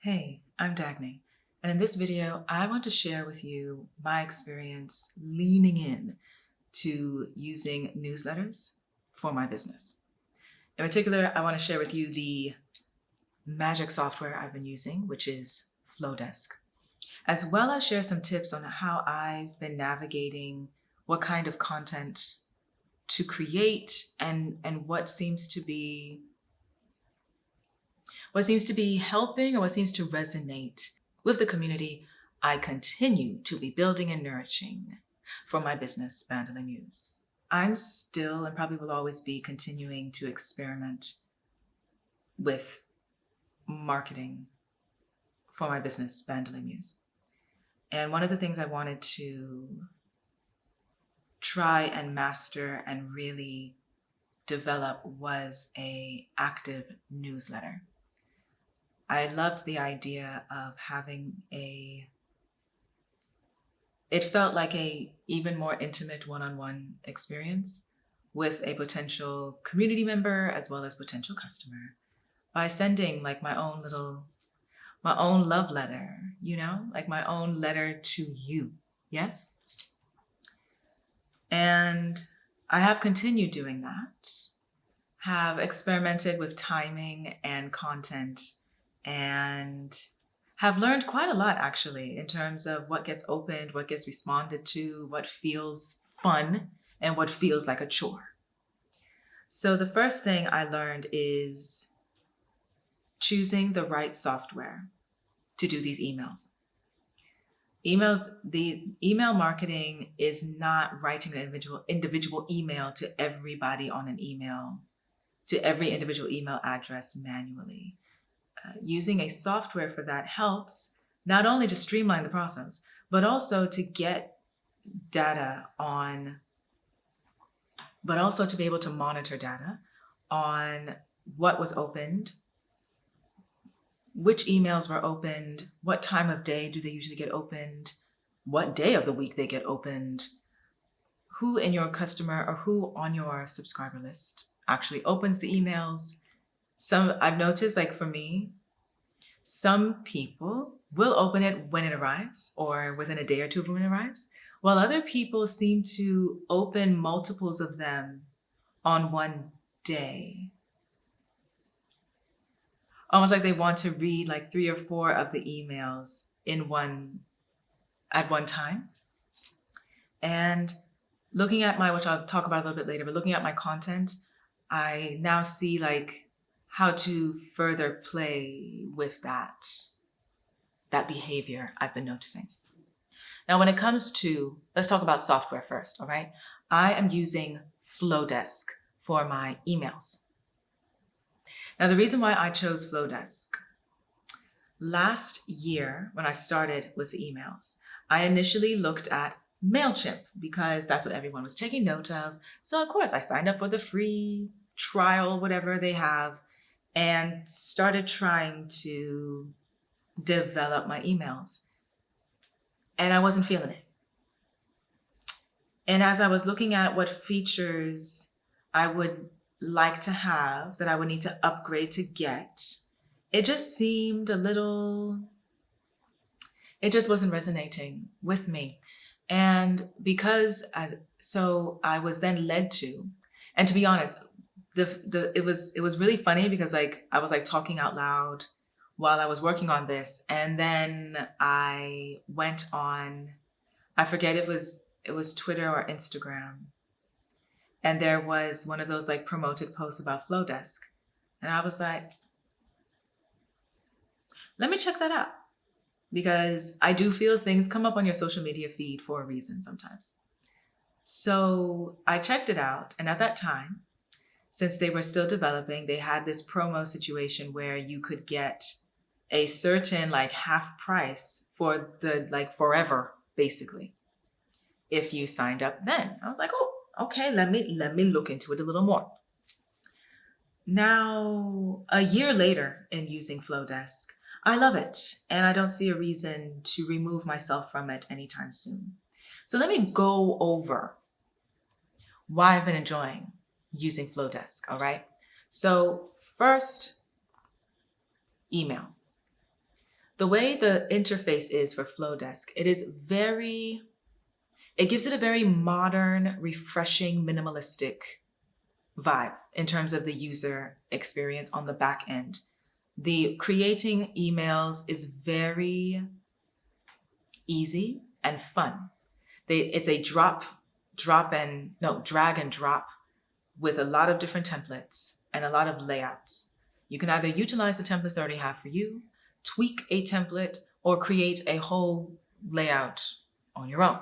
Hey, I'm Dagny, and in this video, I want to share with you my experience leaning in to using newsletters for my business. In particular, I want to share with you the magic software I've been using, which is Flodesk, as well as share some tips on how I've been navigating what kind of content to create and what seems to be helping or what seems to resonate with the community I continue to be building and nourishing for my business, Bandolin Muse. I'm still and probably will always be continuing to experiment with marketing for my business, Bandolin Muse. And one of the things I wanted to try and master and really develop was an active newsletter. I loved the idea of having it felt like a even more intimate one-on-one experience with a potential community member as well as potential customer by sending like my own love letter, like my own letter to you. Yes. And I have continued doing that, have experimented with timing and content, and have learned quite a lot actually in terms of what gets opened, what gets responded to, what feels fun, and what feels like a chore. So the first thing I learned is choosing the right software to do these emails. The email marketing is not writing an individual email to everybody on an email, to every individual email address manually. Using a software for that helps not only to streamline the process, but also to get data on, but also to be able to monitor data on what was opened, which emails were opened, what time of day do they usually get opened, what day of the week they get opened, who in your customer or who on your subscriber list actually opens the emails. I've noticed, like for me, some people will open it when it arrives or within a day or two of when it arrives, while other people seem to open multiples of them on one day. Almost like they want to read like 3 or 4 of the emails at one time. And looking at which I'll talk about a little bit later, but looking at my content, I now see like how to further play with that behavior I've been noticing. Now, when it comes to, let's talk about software first, all right? I am using Flodesk for my emails. Now, the reason why I chose Flodesk, last year when I started with the emails, I initially looked at MailChimp because that's what everyone was taking note of. So of course I signed up for the free trial, whatever they have, and started trying to develop my emails. And I wasn't feeling it. And as I was looking at what features I would like to have, that I would need to upgrade to get, it just seemed it just wasn't resonating with me. And I was then led to, and to be honest, it was really funny because like I was like talking out loud while I was working on this, and then I went on, I forget if it was Twitter or Instagram, and there was one of those like promoted posts about Flodesk, and I was like, let me check that out, because I do feel things come up on your social media feed for a reason sometimes. So I checked it out, and at that time, since they were still developing, they had this promo situation where you could get a certain like half price for the like forever, basically, if you signed up then. I was like, oh, okay, let me look into it a little more. Now, a year later in using Flodesk, I love it, and I don't see a reason to remove myself from it anytime soon. So let me go over why I've been enjoying using Flodesk, all right? So first, email. the way the interface is for Flodesk, it gives it a very modern, refreshing, minimalistic vibe in terms of the user experience on the back end. The creating emails is very easy and fun. It's a drag and drop with a lot of different templates and a lot of layouts. You can either utilize the templates they already have for you, tweak a template, or create a whole layout on your own.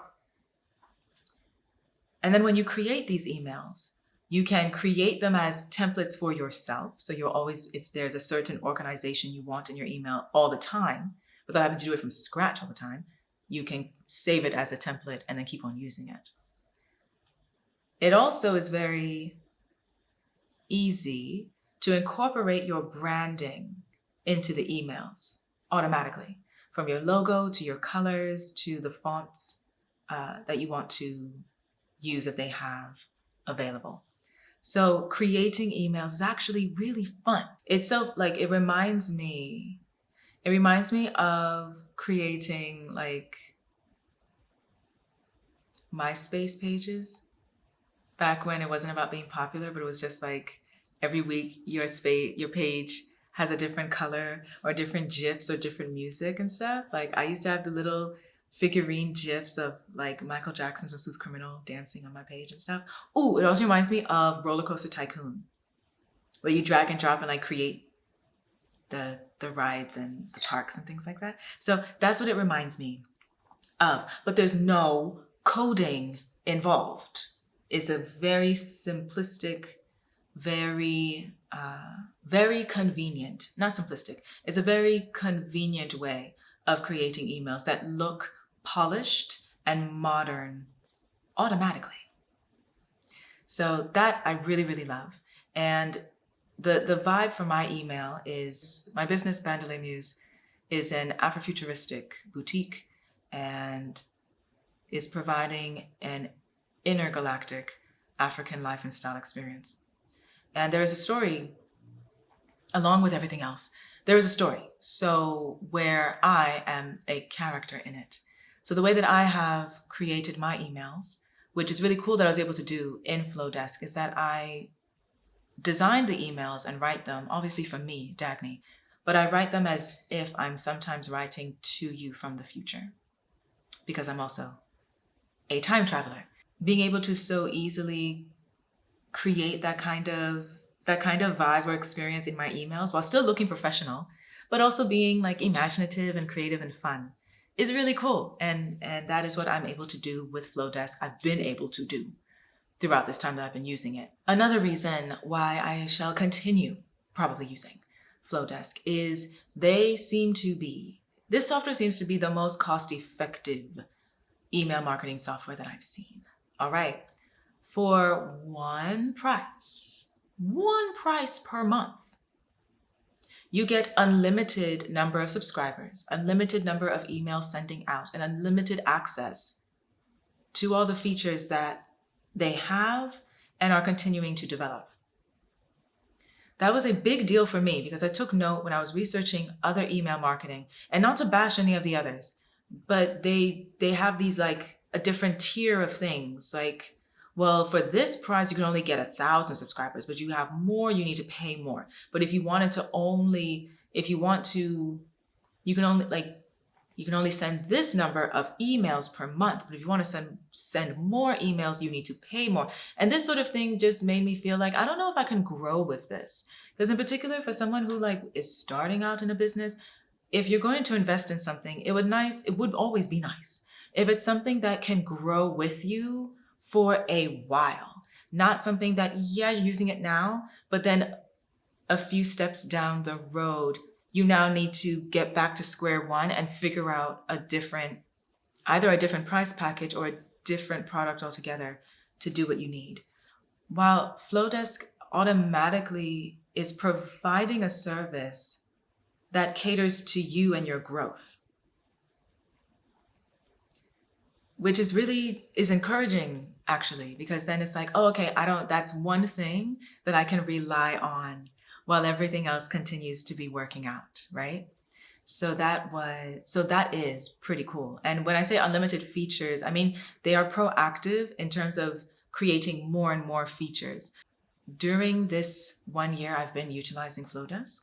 And then when you create these emails, you can create them as templates for yourself. So you'll always, if there's a certain organization you want in your email all the time, without having to do it from scratch all the time, you can save it as a template and then keep on using it. It also is very easy to incorporate your branding into the emails automatically, from your logo to your colors to the fonts that you want to use that they have available. So creating emails is actually really fun. It's so like, it reminds me of creating like MySpace pages back when it wasn't about being popular, but it was just like every week your page has a different color or different GIFs or different music and stuff. Like I used to have the little figurine GIFs of like Michael Jackson's Smooth Criminal dancing on my page and stuff. Oh, it also reminds me of Roller Coaster Tycoon, where you drag and drop and like create the rides and the parks and things like that. So that's what it reminds me of. But there's no coding involved. It's a very simplistic, very convenient, not simplistic. It's a very convenient way of creating emails that look polished and modern automatically. So that I really, really love. And the vibe for my email is, my business Bandole Muse is an Afrofuturistic boutique and is providing an intergalactic African life and style experience. And there is a story along with everything else. There is a story, so where I am a character in it. So the way that I have created my emails, which is really cool that I was able to do in Flodesk, is that I design the emails and write them, obviously for me, Dagny, but I write them as if I'm sometimes writing to you from the future, because I'm also a time traveler. Being able to so easily create that kind of vibe or experience in my emails while still looking professional, but also being like imaginative and creative and fun is really cool. And that is what I'm able to do with Flodesk. I've been able to do throughout this time that I've been using it. Another reason why I shall continue probably using Flodesk is this software seems to be the most cost-effective email marketing software that I've seen. All right, for one price per month, you get unlimited number of subscribers, unlimited number of emails sending out, and unlimited access to all the features that they have and are continuing to develop. That was a big deal for me because I took note when I was researching other email marketing, and not to bash any of the others, but they have these like a different tier of things. Like, well, for this price, you can only get 1,000 subscribers, but you have more, you need to pay more. But if you wanted to you can only send this number of emails per month. But if you want to send more emails, you need to pay more. And this sort of thing just made me feel like, I don't know if I can grow with this. Because in particular, for someone who like is starting out in a business, if you're going to invest in something, it would always be nice if it's something that can grow with you for a while, not something that, yeah, you're using it now, but then a few steps down the road, you now need to get back to square one and figure out either a different price package or a different product altogether to do what you need. While Flodesk automatically is providing a service that caters to you and your growth, which is encouraging actually, because then it's like, oh, okay, that's one thing that I can rely on while everything else continues to be working out, right? So that is pretty cool. And when I say unlimited features, I mean, they are proactive in terms of creating more and more features. During this 1 year, I've been utilizing Flodesk.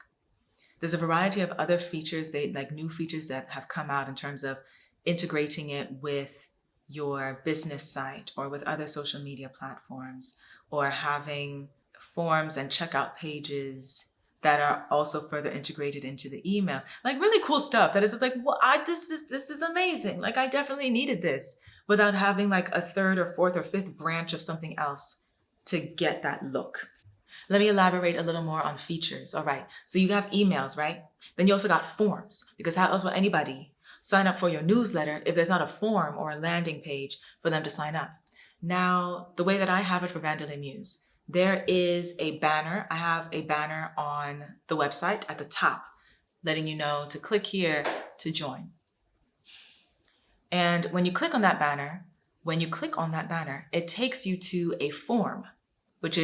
There's a variety of other features, new features that have come out in terms of integrating it with your business site or with other social media platforms, or having forms and checkout pages that are also further integrated into the emails. Like really cool stuff that is just like, well, this is amazing. Like I definitely needed this without having like a third or fourth or fifth branch of something else to get that look. Let me elaborate a little more on features. All right, so you have emails, right? Then you also got forms, because how else will anybody sign up for your newsletter if there's not a form or a landing page for them to sign up? Now, the way that I have it for Vandalay Muse, there is a banner. I have a banner on the website at the top, letting you know to click here to join. And when you click on that banner, it takes you to a form, which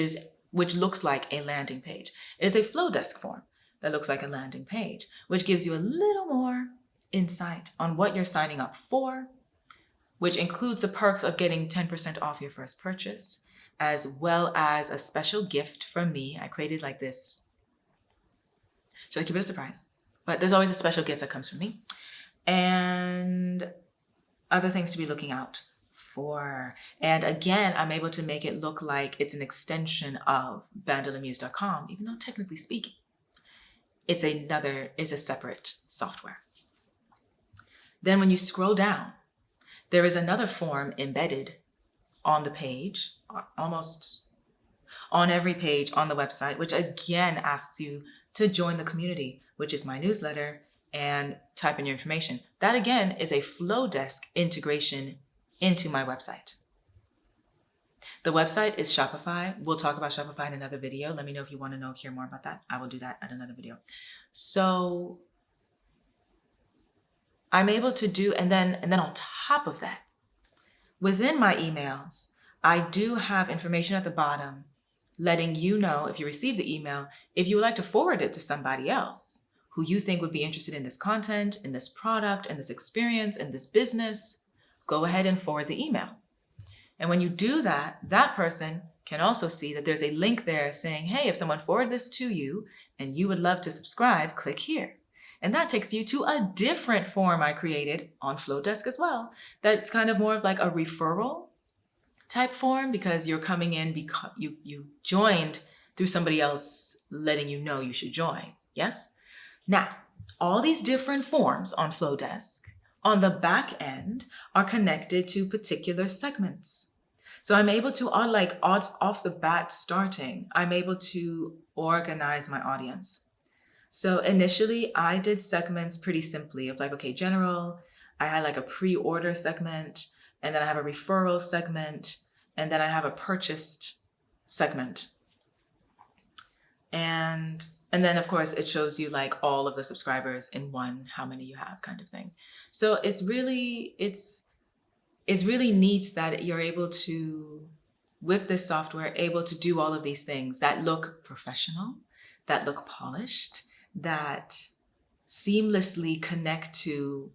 looks like a landing page. It is a Flodesk form that looks like a landing page, which gives you a little more insight on what you're signing up for, which includes the perks of getting 10% off your first purchase, as well as a special gift from me. I created like this. Should I keep it a surprise? But there's always a special gift that comes from me. And other things to be looking out for. And again, I'm able to make it look like it's an extension of vandalamuse.com, even though technically speaking, it's a separate software. Then when you scroll down, there is another form embedded on the page, almost on every page on the website, which again asks you to join the community, which is my newsletter, and type in your information. That again is a Flodesk integration into my website. The website is Shopify. We'll talk about Shopify in another video. Let me know if you want to hear more about that. I will do that at another video. So I'm able to do, and then on top of that, within my emails, I do have information at the bottom letting you know, if you receive the email, if you would like to forward it to somebody else who you think would be interested in this content, in this product, in this experience, in this business, go ahead and forward the email. And when you do that, that person can also see that there's a link there saying, hey, if someone forwarded this to you and you would love to subscribe, click here. And that takes you to a different form I created on Flodesk as well. That's kind of more of like a referral type form, because you're coming in because you joined through somebody else letting you know you should join. Yes? Now, all these different forms on Flodesk on the back end are connected to particular segments. So I'm able to, off the bat starting, I'm able to organize my audience. So initially I did segments pretty simply of like, okay, general, I had like a pre-order segment, and then I have a referral segment, and then I have a purchased segment. And then of course it shows you like all of the subscribers in one, how many you have kind of thing. So it's really neat that you're able to, with this software, able to do all of these things that look professional, that look polished, that seamlessly connect to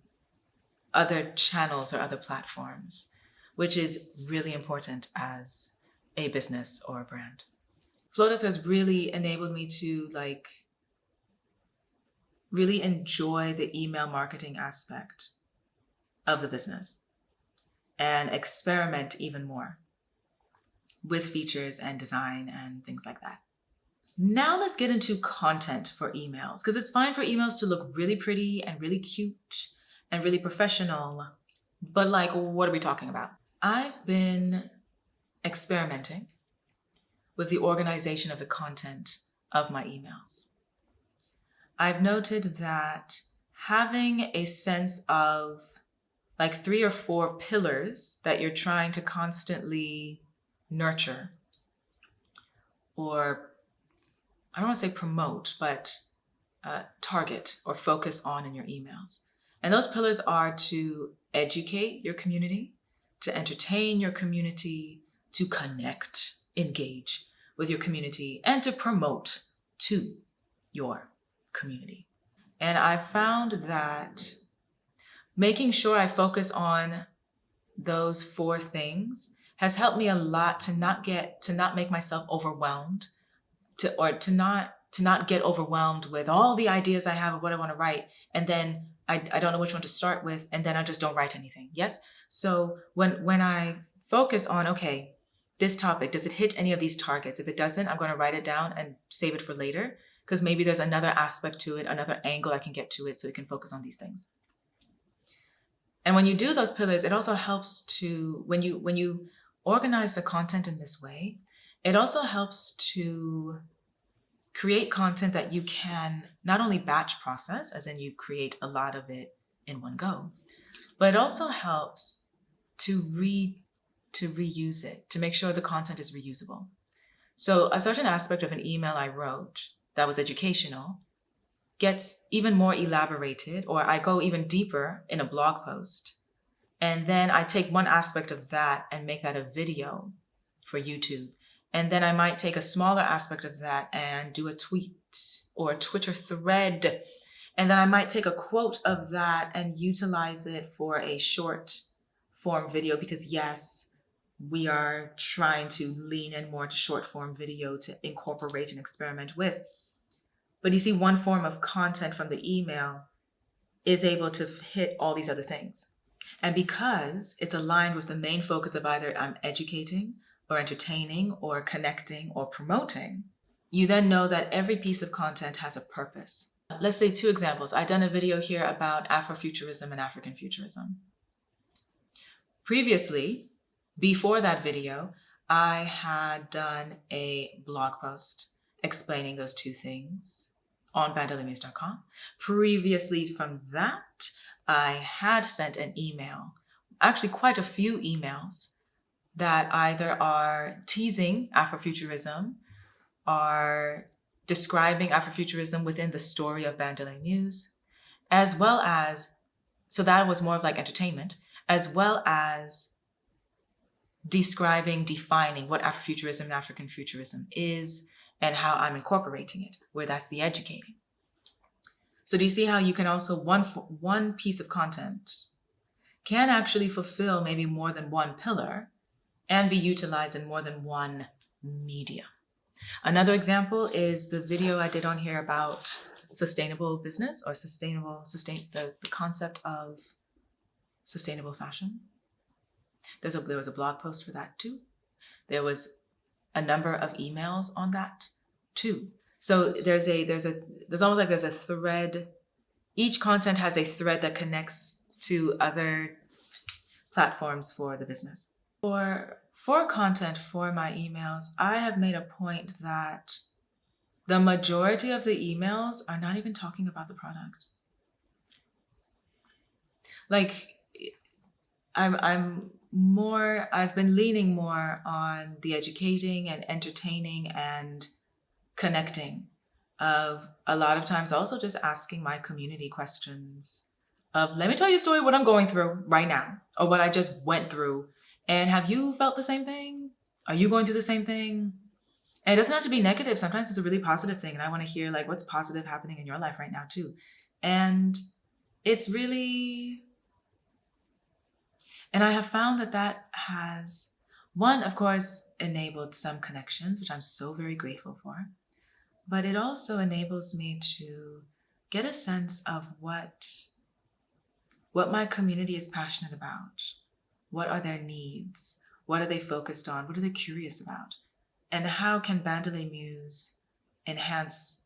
other channels or other platforms, which is really important as a business or a brand. Flodesk has really enabled me to really enjoy the email marketing aspect of the business and experiment even more with features and design and things like that. Now let's get into content for emails, because it's fine for emails to look really pretty and really cute and really professional, but like, what are we talking about? I've been experimenting with the organization of the content of my emails. I've noted that having a sense of like 3 or 4 pillars that you're trying to constantly nurture, or I don't want to say promote, but target or focus on in your emails. And those pillars are to educate your community, to entertain your community, to connect, engage with your community, and to promote to your community. And I found that making sure I focus on those 4 things has helped me a lot to not make myself overwhelmed, to not get overwhelmed with all the ideas I have of what I want to write, and then I don't know which one to start with, and then I just don't write anything. Yes? So when I focus on, okay, this topic, does it hit any of these targets? If it doesn't, I'm going to write it down and save it for later, because maybe there's another aspect to it, another angle I can get to it, so it can focus on these things. And when you do those pillars, it also helps to, when you organize the content in this way, it also helps to create content that you can not only batch process, as in you create a lot of it in one go, but it also helps to reuse it, to make sure the content is reusable. So a certain aspect of an email I wrote that was educational gets even more elaborated, or I go even deeper in a blog post. And then I take one aspect of that and make that a video for YouTube. And then I might take a smaller aspect of that and do a tweet or a Twitter thread. And then I might take a quote of that and utilize it for a short form video, because yes, we are trying to lean in more to short form video to incorporate and experiment with. But you see, one form of content from the email is able to hit all these other things. And because it's aligned with the main focus of either I'm educating or entertaining or connecting or promoting, you then know that every piece of content has a purpose. Let's say 2 examples. I've done a video here about Afrofuturism and African futurism. Previously, before that video, I had done a blog post explaining those 2 things on bandalemuse.com. Previously from that, I had sent an email, actually quite a few emails, that either are teasing Afrofuturism, are describing Afrofuturism within the story of Bandele Muse, as well as, so that was more of like entertainment, as well as defining what Afrofuturism and African futurism is and how I'm incorporating it, where that's the educating. So do you see how you can also, one piece of content can actually fulfill maybe more than one pillar and be utilized in more than one medium? Another example is the video I did on here about sustainable business, or the concept of sustainable fashion. There was a blog post for that too. There was a number of emails on that too. So there's almost like there's a thread. Each content has a thread that connects to other platforms for the business. For content for my emails, I have made a point that the majority of the emails are not even talking about the product. Like, I've been leaning more on the educating and entertaining and connecting of a lot of times also just asking my community questions of, let me tell you a story, what I'm going through right now, or what I just went through. And have you felt the same thing? Are you going through the same thing? And it doesn't have to be negative. Sometimes it's a really positive thing. And I want to hear like what's positive happening in your life right now too. And it's really, and I have found that has, one, of course, enabled some connections, which I'm so very grateful for. But it also enables me to get a sense of what my community is passionate about. What are their needs? What are they focused on? What are they curious about? And how can Bandele Muse enhance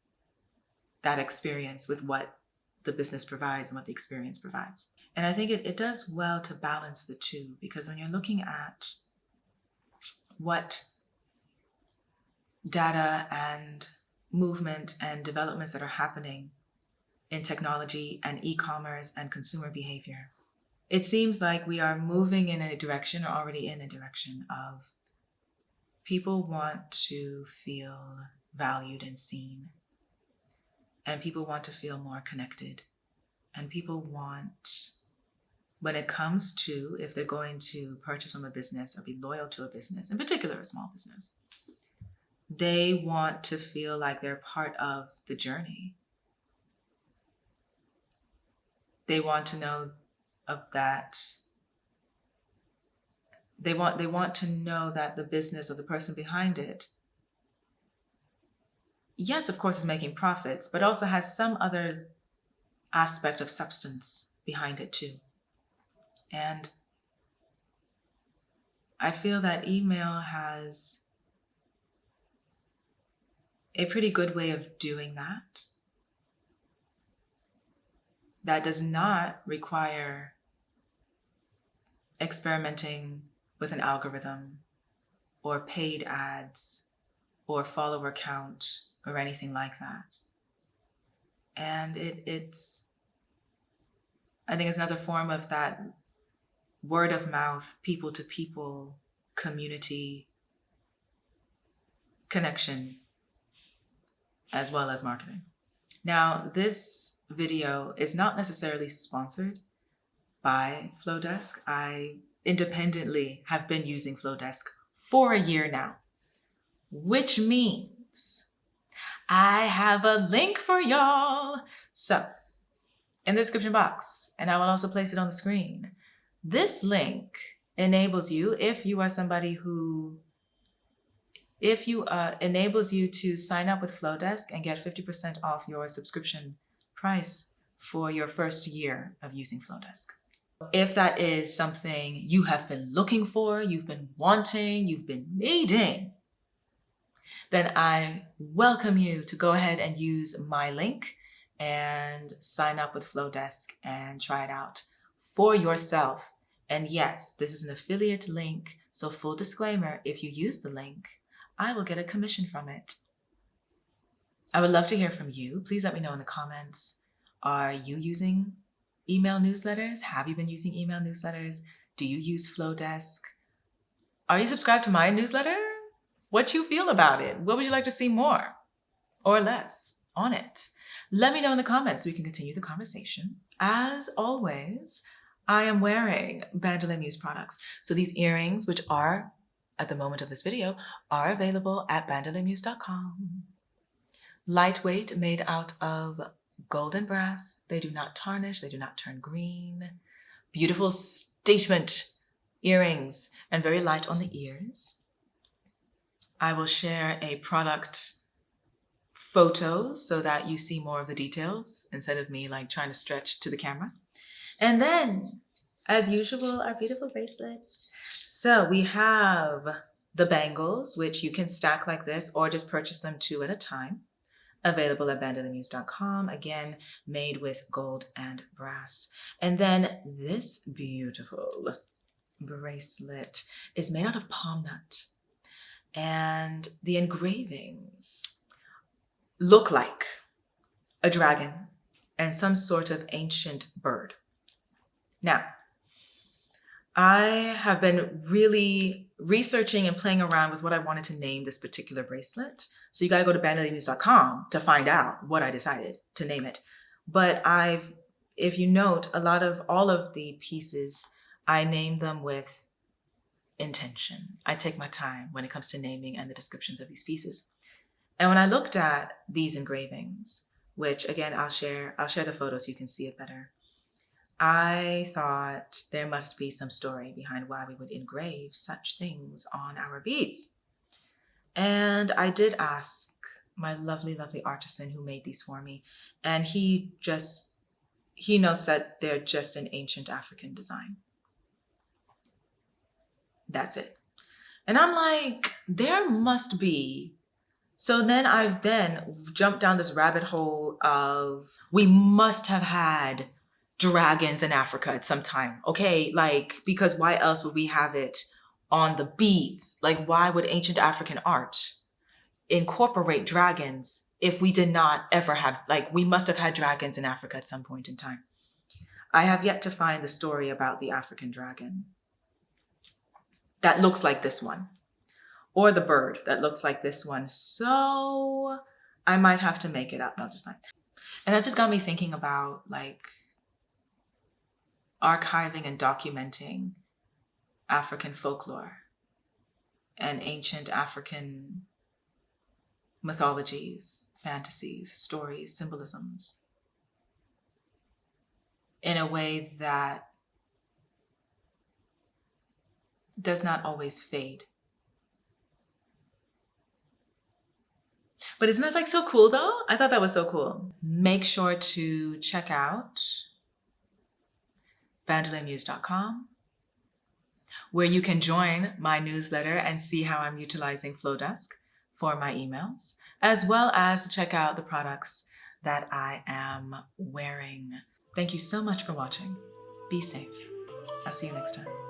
that experience with what the business provides and what the experience provides? And I think it does well to balance the two, because when you're looking at what data and movement and developments that are happening in technology and e-commerce and consumer behavior, it seems like we are moving in a direction, or already in a direction, of people want to feel valued and seen, and people want to feel more connected, and people want, when it comes to, if they're going to purchase from a business or be loyal to a business, in particular a small business, they want to feel like they're part of the journey. They want to know of that. They want to know that the business or the person behind it, yes, of course, is making profits, but also has some other aspect of substance behind it too. And I feel that email has a pretty good way of doing that. That does not require experimenting with an algorithm or paid ads or follower count or anything like that. And it's I think it's another form of that word of mouth, people to people community connection, as well as marketing. Now, this video is not necessarily sponsored by Flodesk. I independently have been using Flodesk for a year now, which means I have a link for y'all. So, in the description box, and I will also place it on the screen, this link enables you, if you are somebody who, enables you to sign up with Flodesk and get 50% off your subscription price for your first year of using Flodesk. If that is something you have been looking for, you've been wanting, you've been needing, then I welcome you to go ahead and use my link and sign up with Flodesk and try it out for yourself. And yes, this is an affiliate link, so full disclaimer, if you use the link, I will get a commission from it. I would love to hear from you. Please let me know in the comments. Are you using email newsletters? Have you been using email newsletters? Do you use Flodesk? Are you subscribed to my newsletter? What you feel about it? What would you like to see more or less on it? Let me know in the comments so we can continue the conversation. As always, I am wearing Bandole Muse products. So these earrings, which are, at the moment of this video, are available at bandolemuse.com. Lightweight, made out of gold and brass. They do not tarnish, they do not turn green. Beautiful statement earrings and very light on the ears. I will share a product photo so that you see more of the details instead of me like trying to stretch to the camera. And then, as usual, our beautiful bracelets. So we have the bangles, which you can stack like this or just purchase them 2 at a time. Available at bandolemuse.com. Again, made with gold and brass. And then this beautiful bracelet is made out of palm nut. And the engravings look like a dragon and some sort of ancient bird. Now, I have been really researching and playing around with what I wanted to name this particular bracelet. So you got to go to bandolemuse.com to find out what I decided to name it. But if you note, all of the pieces, I name them with intention. I take my time when it comes to naming and the descriptions of these pieces. And when I looked at these engravings, which again, I'll share the photo so you can see it better. I thought there must be some story behind why we would engrave such things on our beads. And I did ask my lovely, lovely artisan who made these for me. And he notes that they're just an ancient African design. That's it. And I'm like, there must be. So then I've jumped down this rabbit hole of, we must have had dragons in Africa at some time. Okay, like, because why else would we have it on the beads? Like, why would ancient African art incorporate dragons if we did not ever have, like, we must have had dragons in Africa at some point in time. I have yet to find the story about the African dragon that looks like this one, or the bird that looks like this one. So I might have to make it up. No, just not. And that just got me thinking about like archiving and documenting African folklore and ancient African mythologies, fantasies, stories, symbolisms. in a way that does not always fade. But isn't that like so cool though? I thought that was so cool. Make sure to check out vandelamuse.com, where you can join my newsletter and see how I'm utilizing Flodesk for my emails, as well as to check out the products that I am wearing. Thank you so much for watching. Be safe. I'll see you next time.